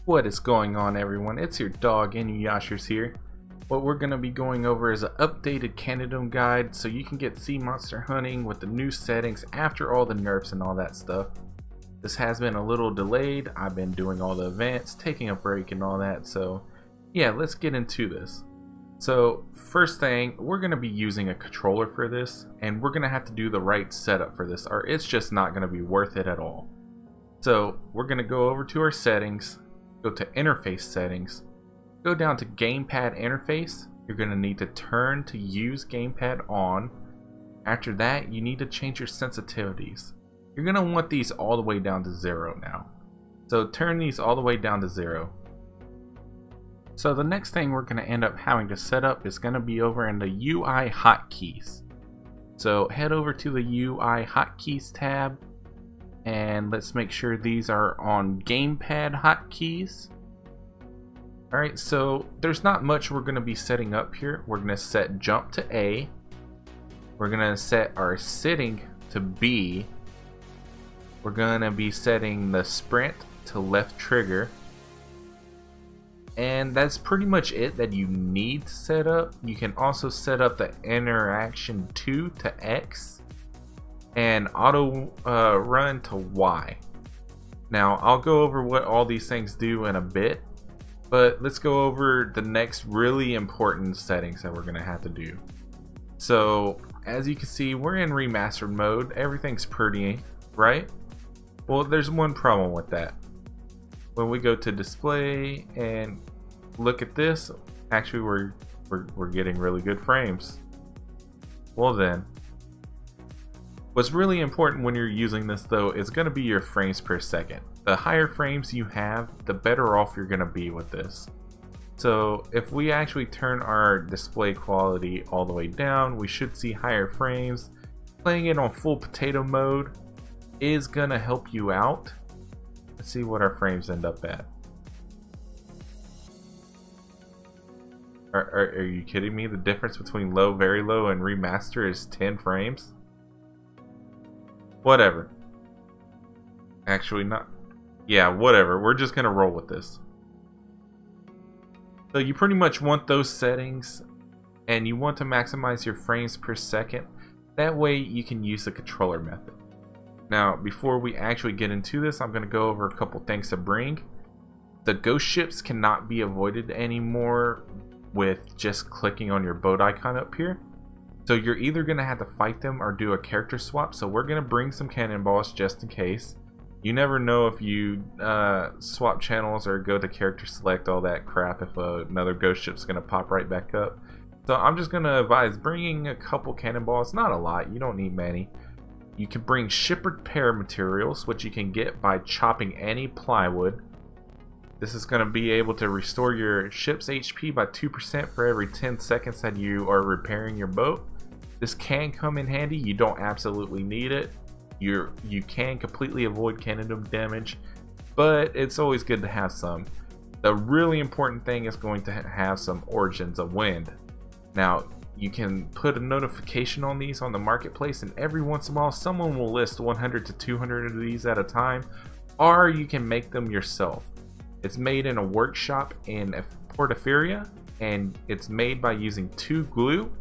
What is going on, everyone? It's your dog Inuyasha's here. What we're going to be going over is an updated Candidum guide so you can get sea monster hunting with the new settings after all the nerfs and all that stuff. This has been a little delayed. I've been doing all the events, taking a break and all that, so yeah, let's get into this. So first thing, we're going to be using a controller for this, and we're going to have to do the right setup for this or it's just not going to be worth it at all. So we're going to go over to our settings, go to interface settings, go down to gamepad interface. You're going to need to turn to use gamepad on. After that, you need to change your sensitivities. You're going to want these all the way down to 0 now. So turn these all the way down to 0. So the next thing we're going to end up having to set up is going to be over in the UI hotkeys. So head over to the UI hotkeys tab, and let's make sure these are on gamepad hotkeys. Alright, so there's not much we're going to be setting up here. We're going to set jump to A. We're going to set our sitting to B. We're going to be setting the sprint to left trigger. And that's pretty much it that you need to set up. You can also set up the interaction 2 to X and auto run to Y. Now I'll go over what all these things do in a bit, but let's go over the next really important settings that we're going to have to do. So as you can see, we're in remastered mode. Everything's pretty, right? Well, there's one problem with that. When we go to display and look at this, actually we're getting really good frames. Well then, what's really important when you're using this though is going to be your frames per second. The higher frames you have, the better off you're going to be with this. So if we actually turn our display quality all the way down, we should see higher frames. Playing it on full potato mode is going to help you out. Let's see what our frames end up at. Are you kidding me? The difference between low, very low, and remaster is 10 frames? Whatever. Actually, not. Yeah, whatever. We're just gonna roll with this. So you pretty much want those settings, and you want to maximize your frames per second. That way you can use the controller method. Now, before we actually get into this, I'm gonna go over a couple things to bring. The ghost ships cannot be avoided anymore with just clicking on your boat icon up here. So you're either going to have to fight them or do a character swap. So we're going to bring some cannonballs just in case. You never know if you swap channels or go to character select, all that crap, if another ghost ship's going to pop right back up. So I'm just going to advise bringing a couple cannonballs, not a lot, you don't need many. You can bring ship repair materials, which you can get by chopping any plywood. This is going to be able to restore your ship's HP by 2% for every 10 seconds that you are repairing your boat. This can come in handy. You don't absolutely need it. You can completely avoid Candidum damage, but it's always good to have some. The really important thing is going to have some origins of wind. Now, you can put a notification on these on the marketplace, and every once in a while someone will list 100 to 200 of these at a time, or you can make them yourself. It's made in a workshop in Portaferia, and it's made by using 2 glue,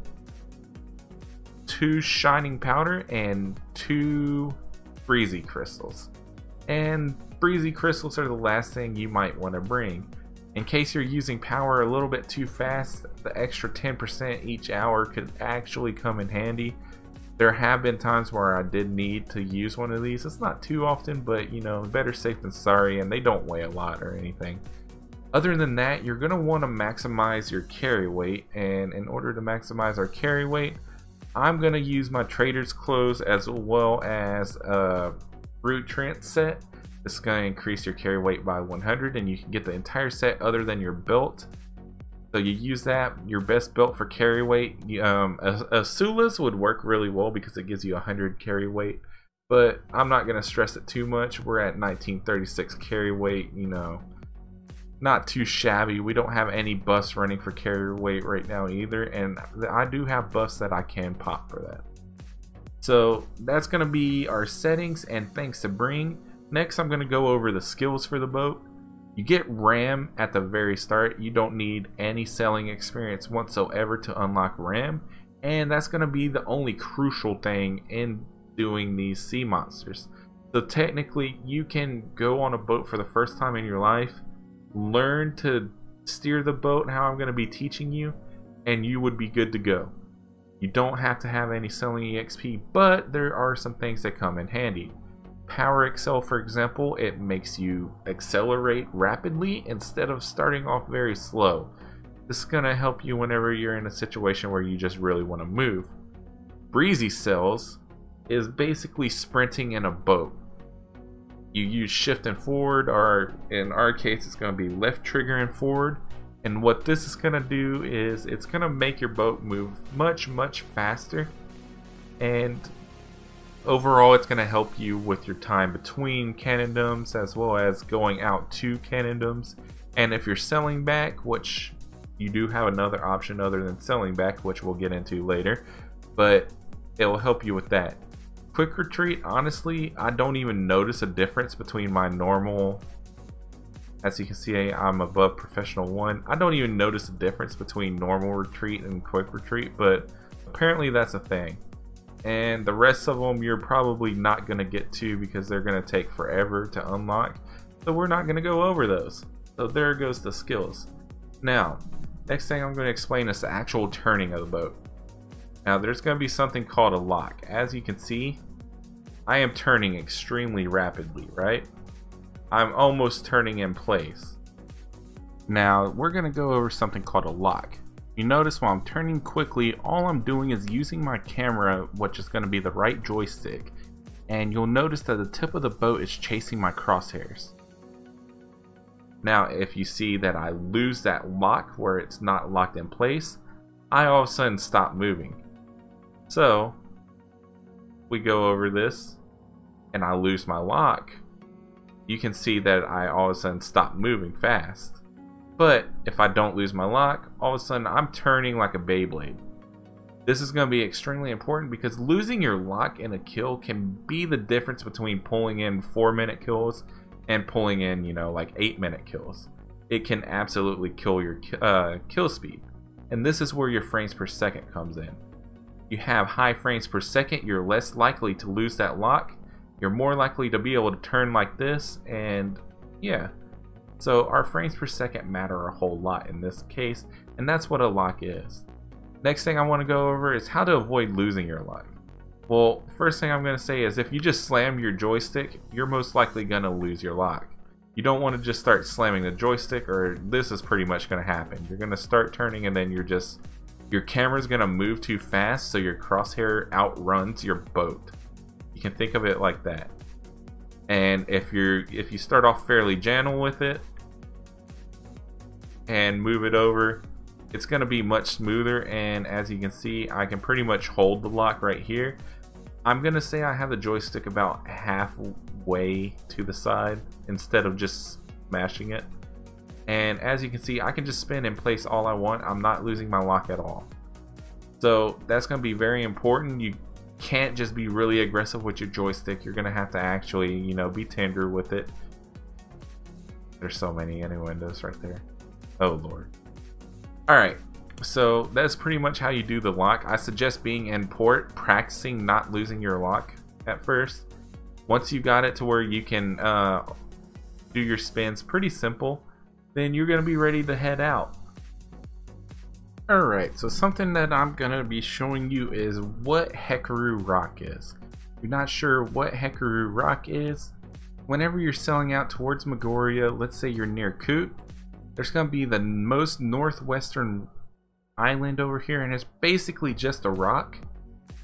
2 shining powder, and 2 breezy crystals. And breezy crystals are the last thing you might want to bring. In case you're using power a little bit too fast, the extra 10% each hour could actually come in handy. There have been times where I did need to use one of these. It's not too often, but you know, better safe than sorry, and they don't weigh a lot or anything. Other than that, you're going to want to maximize your carry weight, and in order to maximize our carry weight, I'm going to use my trader's clothes as well as a root trent set. This is going to increase your carry weight by 100, and you can get the entire set other than your belt. So you use that, your best belt for carry weight. A Sula's would work really well because it gives you 100 carry weight, but I'm not going to stress it too much. We're at 1936 carry weight, you know, not too shabby. We don't have any buffs running for carry weight right now either, and I do have buffs that I can pop for that. So that's going to be our settings and things to bring. Next, I'm going to go over the skills for the boat. You get RAM at the very start. You don't need any selling experience whatsoever to unlock RAM, and that's going to be the only crucial thing in doing these sea monsters. So technically, you can go on a boat for the first time in your life, learn to steer the boat how I'm going to be teaching you, and you would be good to go. You don't have to have any selling EXP, but there are some things that come in handy. Power Excel, for example, it makes you accelerate rapidly instead of starting off very slow. This is going to help you whenever you're in a situation where you just really want to move. Breezy Cells is basically sprinting in a boat. You use shift and forward, or in our case it's going to be left trigger and forward. And what this is going to do is it's going to make your boat move much faster, and overall it's going to help you with your time between Candidums as well as going out to Candidums. And if you're selling back, which you do have another option other than selling back, which we'll get into later, but it will help you with that. Quick retreat, honestly, I don't even notice a difference between my normal, as you can see I'm above professional 1. I don't even notice a difference between normal retreat and quick retreat, but apparently that's a thing. And the rest of them you're probably not going to get to because they're going to take forever to unlock. So we're not going to go over those. So there goes the skills. Now, next thing I'm going to explain is the actual turning of the boat. Now there's going to be something called a lock. As you can see, I am turning extremely rapidly, right? I'm almost turning in place. Now we're going to go over something called a lock. You notice while I'm turning quickly, all I'm doing is using my camera, which is going to be the right joystick, and you'll notice that the tip of the boat is chasing my crosshairs. Now if you see that I lose that lock where it's not locked in place, I all of a sudden stop moving. So we go over this and I lose my lock, you can see that I all of a sudden stop moving fast. But if I don't lose my lock, all of a sudden I'm turning like a Beyblade. This is going to be extremely important because losing your lock in a kill can be the difference between pulling in 4-minute kills and pulling in, you know, like 8-minute kills. It can absolutely kill your kill speed. And this is where your frames per second comes in. You have high frames per second, you're less likely to lose that lock. You're more likely to be able to turn like this, and yeah. So our frames per second matter a whole lot in this case, and that's what a lock is. Next thing I want to go over is how to avoid losing your lock. Well, first thing I'm going to say is if you just slam your joystick, you're most likely going to lose your lock. You don't want to just start slamming the joystick, or this is pretty much going to happen. You're going to start turning and then your camera's going to move too fast, so your crosshair outruns your boat. You can think of it like that. And if you start off fairly gentle with it and move it over, it's going to be much smoother. And as you can see, I can pretty much hold the lock right here. I'm going to say I have the joystick about halfway to the side instead of just smashing it. And as you can see, I can just spin in place all I want. I'm not losing my lock at all. So that's going to be very important. You can't just be really aggressive with your joystick. You're going to have to actually, you know, be tender with it. There's so many innuendos right there. Oh Lord. Alright, so that's pretty much how you do the lock. I suggest being in port, practicing not losing your lock at first. Once you got it to where you can do your spins pretty simple, then you're going to be ready to head out. Alright, so something that I'm going to be showing you is what Hekaroo Rock is. If you're not sure what Hekaroo Rock is, whenever you're sailing out towards Megoria, let's say you're near Koot, there's going to be the most northwestern island over here, and it's basically just a rock.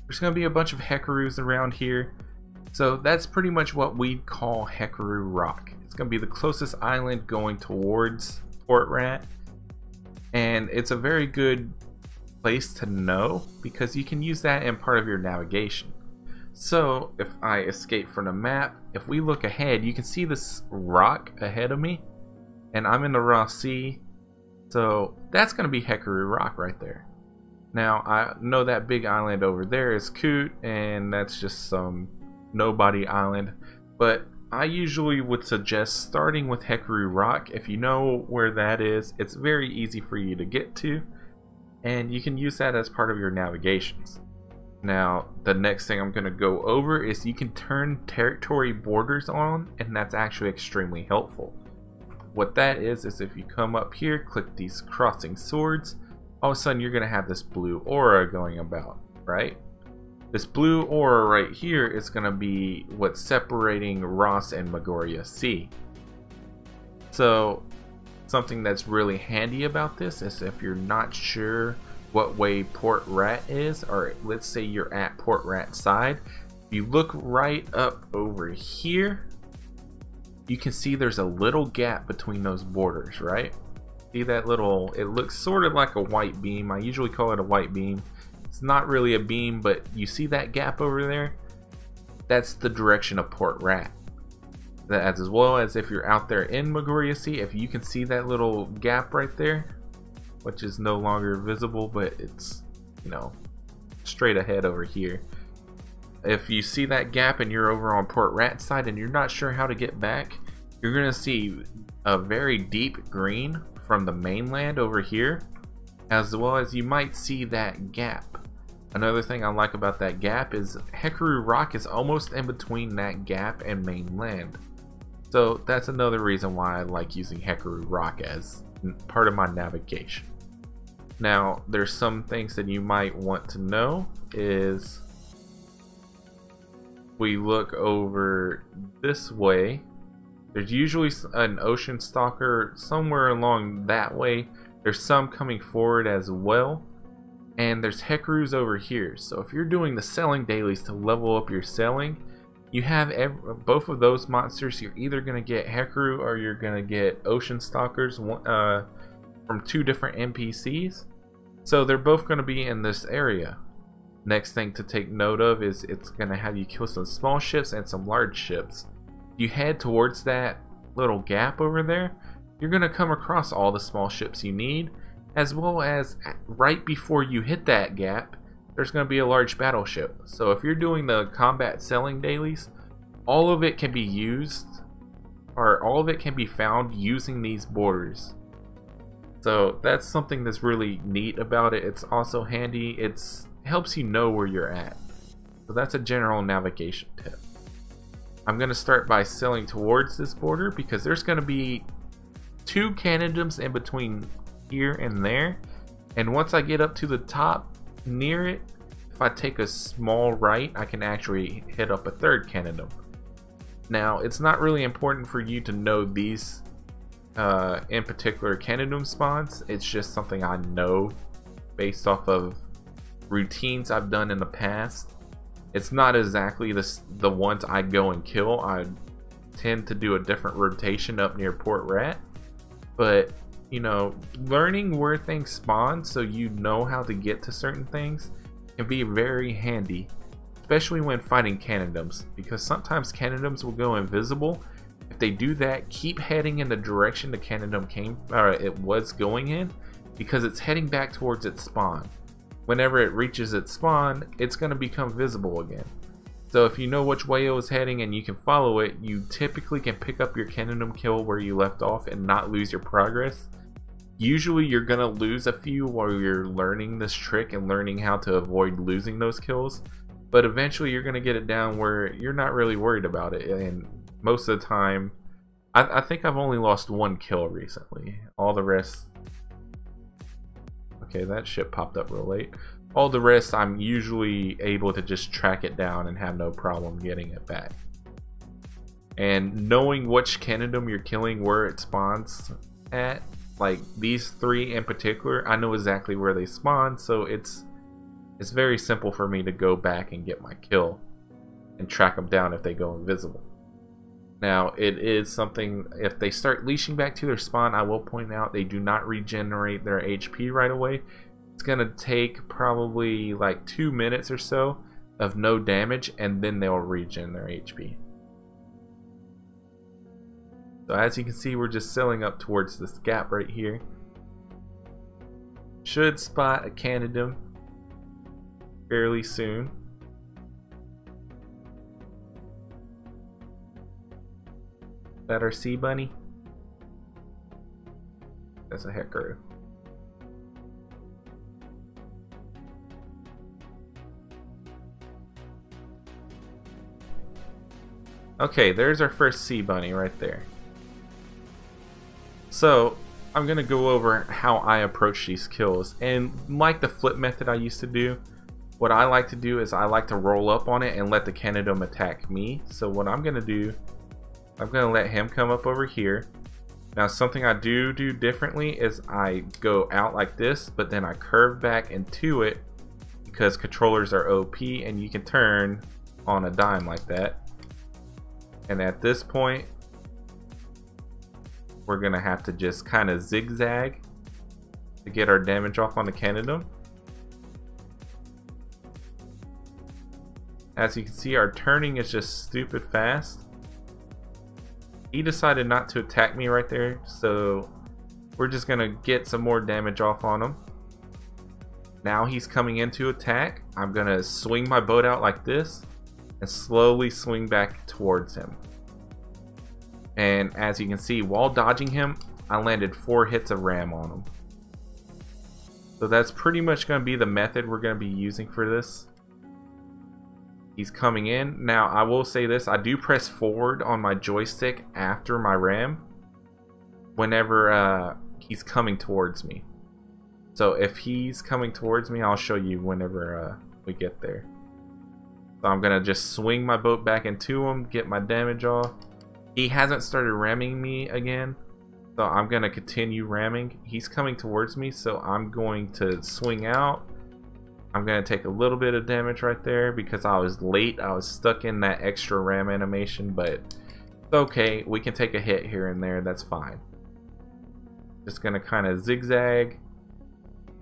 There's going to be a bunch of Hekaroos around here, so that's pretty much what we call Hekaroo Rock. It's going to be the closest island going towards Port Rat, and it's a very good place to know because you can use that in part of your navigation. So if I escape from the map, if we look ahead, you can see this rock ahead of me, and I'm in the Ross Sea, so that's going to be Hekaroo Rock right there. Now I know that big island over there is Koot, and that's just some nobody island, but I usually would suggest starting with Hickory Rock. If you know where that is, it's very easy for you to get to, and you can use that as part of your navigations. Now, the next thing I'm going to go over is you can turn territory borders on, and that's actually extremely helpful. What that is if you come up here, click these crossing swords, all of a sudden you're going to have this blue aura going about, right? This blue aura right here is going to be what's separating Ross and Magoria Sea. So, something that's really handy about this is if you're not sure what way Port Rat is, or let's say you're at Port Rat's side, if you look right up over here, you can see there's a little gap between those borders, right? See that little, it looks sort of like a white beam. I usually call it a white beam. It's not really a beam, but you see that gap over there? That's the direction of Port Rat. That, as well as if you're out there in Magoria Sea, if you can see that little gap right there, which is no longer visible, but it's, you know, straight ahead over here. If you see that gap and you're over on Port Rat's side and you're not sure how to get back, you're going to see a very deep green from the mainland over here, as well as you might see that gap. Another thing I like about that gap is Hickory Rock is almost in between that gap and mainland. So that's another reason why I like using Hickory Rock as part of my navigation. Now, there's some things that you might want to know is we look over this way. There's usually an ocean stalker somewhere along that way. There's some coming forward as well. And there's Heckaroos over here. So if you're doing the selling dailies to level up your selling, you have both of those monsters. You're either going to get Heckaroo or you're going to get ocean stalkers from two different NPCs. So they're both going to be in this area. Next thing to take note of is it's going to have you kill some small ships and some large ships. You head towards that little gap over there, you're going to come across all the small ships you need, as well as right before you hit that gap, there's going to be a large battleship. So if you're doing the combat selling dailies, all of it can be used, or all of it can be found using these borders. So that's something that's really neat about it. It's also handy. It helps you know where you're at. So that's a general navigation tip. I'm going to start by sailing towards this border because there's going to be 2 Candidums in between here and there. And once I get up to the top near it, if I take a small right, I can actually hit up a 3rd Candidum. Now, it's not really important for you to know these in particular Candidum spawns. It's just something I know based off of routines I've done in the past. It's not exactly the ones I go and kill. I tend to do a different rotation up near Port Rat. But, you know, learning where things spawn so you know how to get to certain things can be very handy, especially when fighting Candidums, because sometimes Candidums will go invisible. If they do that, keep heading in the direction the Candidum it was going in, because it's heading back towards its spawn. Whenever it reaches its spawn, it's going to become visible again. So if you know which way it was heading and you can follow it, you typically can pick up your Candidum kill where you left off and not lose your progress. Usually you're going to lose a few while you're learning this trick and learning how to avoid losing those kills, but eventually you're going to get it down where you're not really worried about it. And most of the time, I think I've only lost 1 kill recently. All the rest... Okay, that ship popped up real late. All the rest, I'm usually able to just track it down and have no problem getting it back. And knowing which Candidum you're killing, where it spawns at, like these 3 in particular, I know exactly where they spawn, so it's very simple for me to go back and get my kill and track them down if they go invisible. Now, it is something, if they start leashing back to their spawn, I will point out they do not regenerate their HP right away. It's going to take probably like 2 minutes or so of no damage, and then they'll regen their HP. So as you can see, we're just sailing up towards this gap right here. Should spot a Candidum fairly soon. that our sea bunny? That's a heckaroo. Okay, there's our first sea bunny right there. So I'm gonna go over how I approach these kills, and like the flip method I used to do, what I like to do is I like to roll up on it and let the Candidum attack me. So what I'm gonna do, I'm gonna let him come up over here. Now something I do differently is I go out like this, but then I curve back into it because controllers are OP and you can turn on a dime like that. And at this point, we're gonna have to just kind of zigzag to get our damage off on the Candidum. As you can see, our turning is just stupid fast. He decided not to attack me right there, so we're just gonna get some more damage off on him. Now he's coming in to attack. I'm gonna swing my boat out like this and slowly swing back towards him. And as you can see, while dodging him, I landed 4 hits of ram on him. So that's pretty much going to be the method we're going to be using for this. He's coming in. Now I will say this, I do press forward on my joystick after my ram whenever he's coming towards me. So if he's coming towards me, I'll show you whenever we get there. So I'm going to just swing my boat back into him, get my damage off. He hasn't started ramming me again, so I'm going to continue ramming. He's coming towards me, so I'm going to swing out. I'm going to take a little bit of damage right there because I was late. I was stuck in that extra ram animation, but it's okay. We can take a hit here and there. That's fine. Just going to kind of zigzag,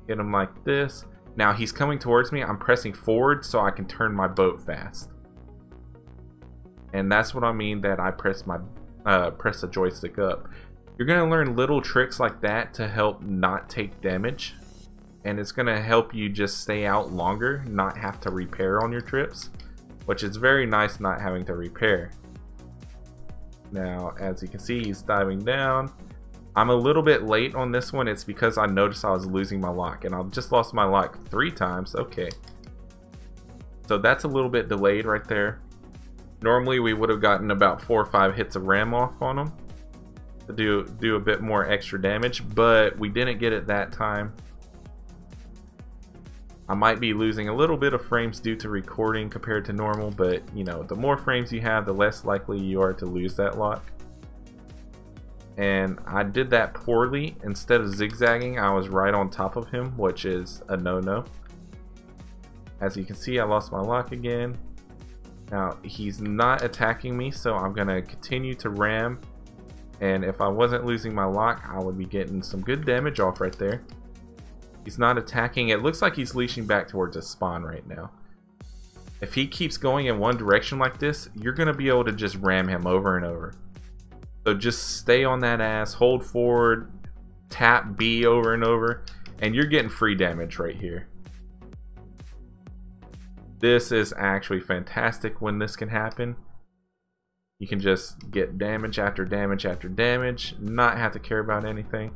get him like this. Now he's coming towards me. I'm pressing forward so I can turn my boat fast. And that's what I mean that I press the joystick up. You're going to learn little tricks like that to help not take damage. And it's going to help you just stay out longer, not have to repair on your trips. Which is very nice not having to repair. Now, as you can see, he's diving down. I'm a little bit late on this one. It's because I noticed I was losing my lock. And I just lost my lock 3 times. Okay. So that's a little bit delayed right there. Normally we would have gotten about 4 or 5 hits of ram off on him to do a bit more extra damage, but we didn't get it that time. I might be losing a little bit of frames due to recording compared to normal, but you know, the more frames you have, the less likely you are to lose that lock. And I did that poorly. Instead of zigzagging, I was right on top of him, which is a no-no. As you can see, I lost my lock again. Now, he's not attacking me, so I'm going to continue to ram. And if I wasn't losing my lock, I would be getting some good damage off right there. He's not attacking. It looks like he's leashing back towards a spawn right now. If he keeps going in one direction like this, you're going to be able to just ram him over and over. So just stay on that ass, hold forward, tap B over and over, and you're getting free damage right here. This is actually fantastic when this can happen. You can just get damage after damage after damage, not have to care about anything,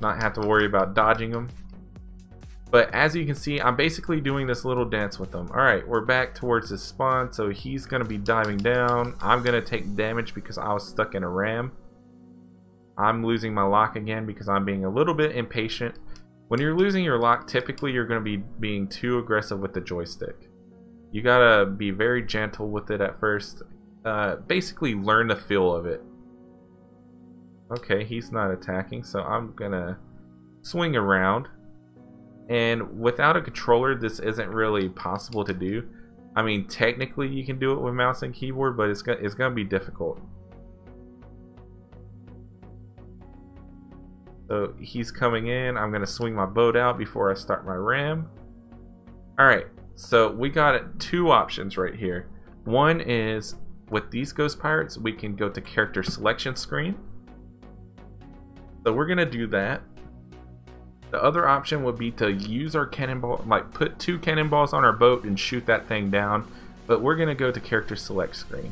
not have to worry about dodging them. But as you can see, I'm basically doing this little dance with them. Alright, we're back towards his spawn, so he's going to be diving down. I'm going to take damage because I was stuck in a ram. I'm losing my lock again because I'm being a little bit impatient. When you're losing your lock, typically you're going to be being too aggressive with the joystick. You gotta be very gentle with it at first. Basically learn the feel of it. Okay, he's not attacking, so I'm gonna swing around. And without a controller, this isn't really possible to do. I mean, technically you can do it with mouse and keyboard, but it's gonna be difficult. So he's coming in. I'm gonna swing my boat out before I start my ram. Alright, so we got 2 options right here. One is with these ghost pirates, we can go to character selection screen. So we're gonna do that. The other option would be to use our cannonball, like put 2 cannonballs on our boat and shoot that thing down. But we're gonna go to character select screen.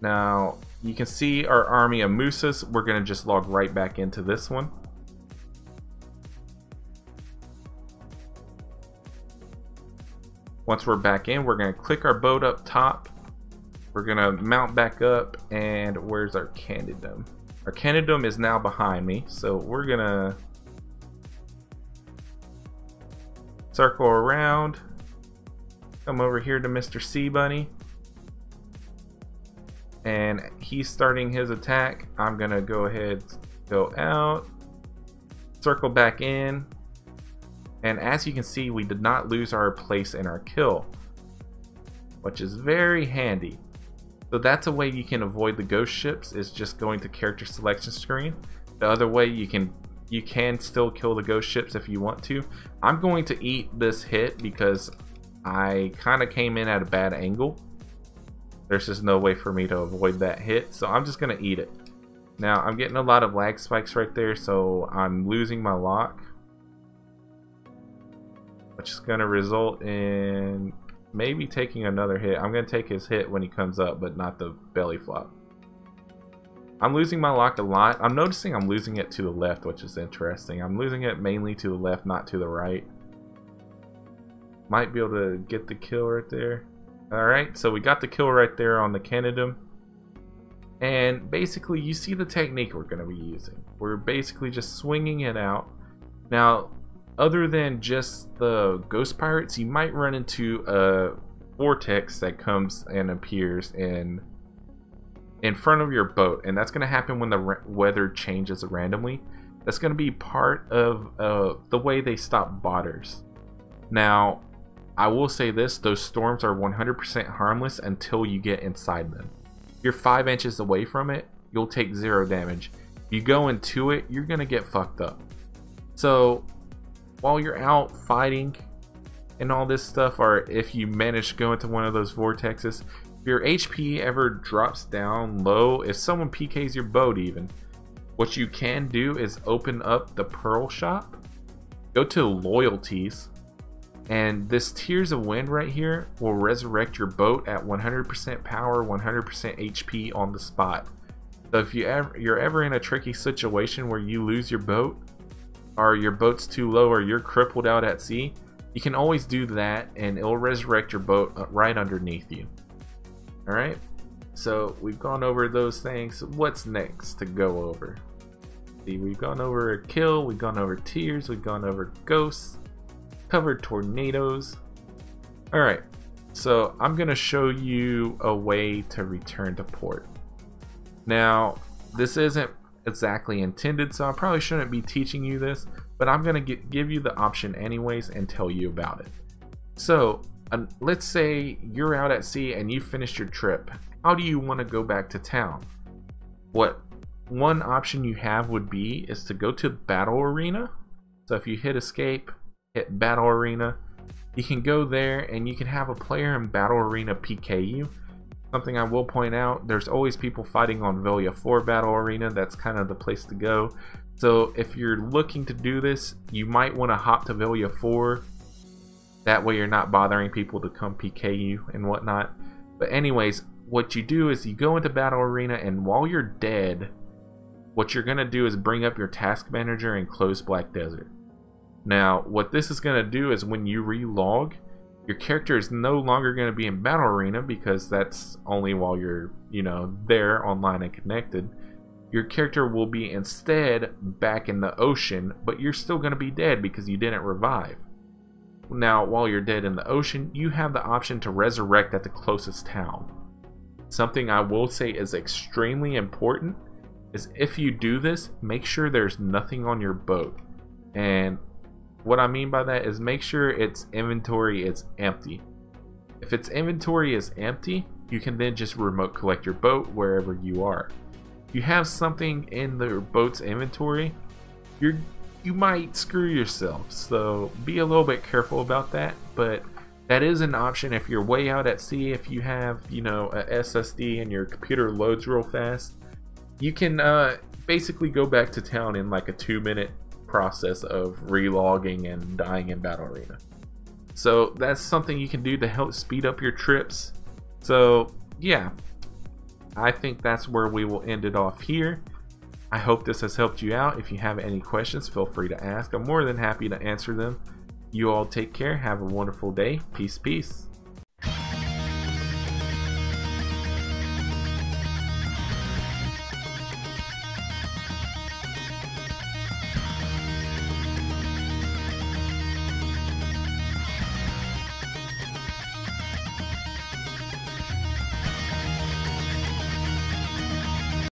Now you can see our army of Musas. We're going to just log right back into this one. Once we're back in, we're going to click our boat up top. We're going to mount back up, and where's our Candidum? Our Candidum is now behind me, so we're going to circle around, come over here to Mr. Sea Bunny, and he's starting his attack. I'm going to go ahead, go out, circle back in. And as you can see, we did not lose our place in our kill, which is very handy. So that's a way you can avoid the ghost ships, is just going to character selection screen. The other way, you can still kill the ghost ships if you want to. I'm going to eat this hit because I kind of came in at a bad angle. There's just no way for me to avoid that hit, so I'm just going to eat it. Now I'm getting a lot of lag spikes right there, so I'm losing my lock, which is going to result in maybe taking another hit. I'm going to take his hit when he comes up, but not the belly flop. I'm losing my lock a lot. I'm noticing I'm losing it to the left, which is interesting. I'm losing it mainly to the left, not to the right. Might be able to get the kill right there. Alright, so we got the kill right there on the Candidum. And basically, you see the technique we're going to be using. We're basically just swinging it out. Now, other than just the ghost pirates, you might run into a vortex that comes and appears in front of your boat, and that's going to happen when the weather changes randomly. That's going to be part of the way they stop botters. Now, I will say this, those storms are 100% harmless until you get inside them. If you're 5 inches away from it, you'll take 0 damage. If you go into it, you're going to get fucked up. So while you're out fighting and all this stuff, or if you manage to go into one of those vortexes, if your HP ever drops down low, if someone PKs your boat even, what you can do is open up the Pearl shop, go to loyalties, and this Tears of Wind right here will resurrect your boat at 100% power, 100% HP on the spot. So if you're ever in a tricky situation where you lose your boat, or your boat's too low, or you're crippled out at sea, you can always do that and it'll resurrect your boat right underneath you. Alright, so we've gone over those things. What's next to go over? See, we've gone over a kill, we've gone over tears, we've gone over ghosts, covered tornadoes. Alright, so I'm going to show you a way to return to port. Now, this isn't exactly intended, so I probably shouldn't be teaching you this, but I'm going to give you the option anyways and tell you about it. So let's say you're out at sea and you finished your trip. How do you want to go back to town? What one option you have would be is to go to Battle Arena. So if you hit escape, hit Battle Arena, you can go there and you can have a player in Battle Arena PK you. Something I will point out, there's always people fighting on Velia 4 Battle Arena. That's kind of the place to go. So if you're looking to do this, you might want to hop to Velia 4. That way you're not bothering people to come PK you and whatnot. But anyways, what you do is you go into Battle Arena, and while you're dead, what you're going to do is bring up your task manager and close Black Desert. Now, what this is going to do is when you relog, your character is no longer going to be in Battle Arena, because that's only while you're, there online and connected. Your character will be instead back in the ocean, but you're still going to be dead because you didn't revive. Now, while you're dead in the ocean, you have the option to resurrect at the closest town. Something I will say is extremely important is if you do this, make sure there's nothing on your boat. And what I mean by that is make sure its inventory is empty. If its inventory is empty, you can then just remote collect your boat wherever you are. If you have something in the boat's inventory, you might screw yourself, so be a little bit careful about that. But that is an option if you're way out at sea. If you have a SSD and your computer loads real fast, you can basically go back to town in like a 2-minute process of relogging and dying in Battle Arena. So that's something you can do to help speed up your trips. So yeah, I think that's where we will end it off here. I hope this has helped you out. If you have any questions, feel free to ask. I'm more than happy to answer them. You all take care. Have a wonderful day. Peace, peace.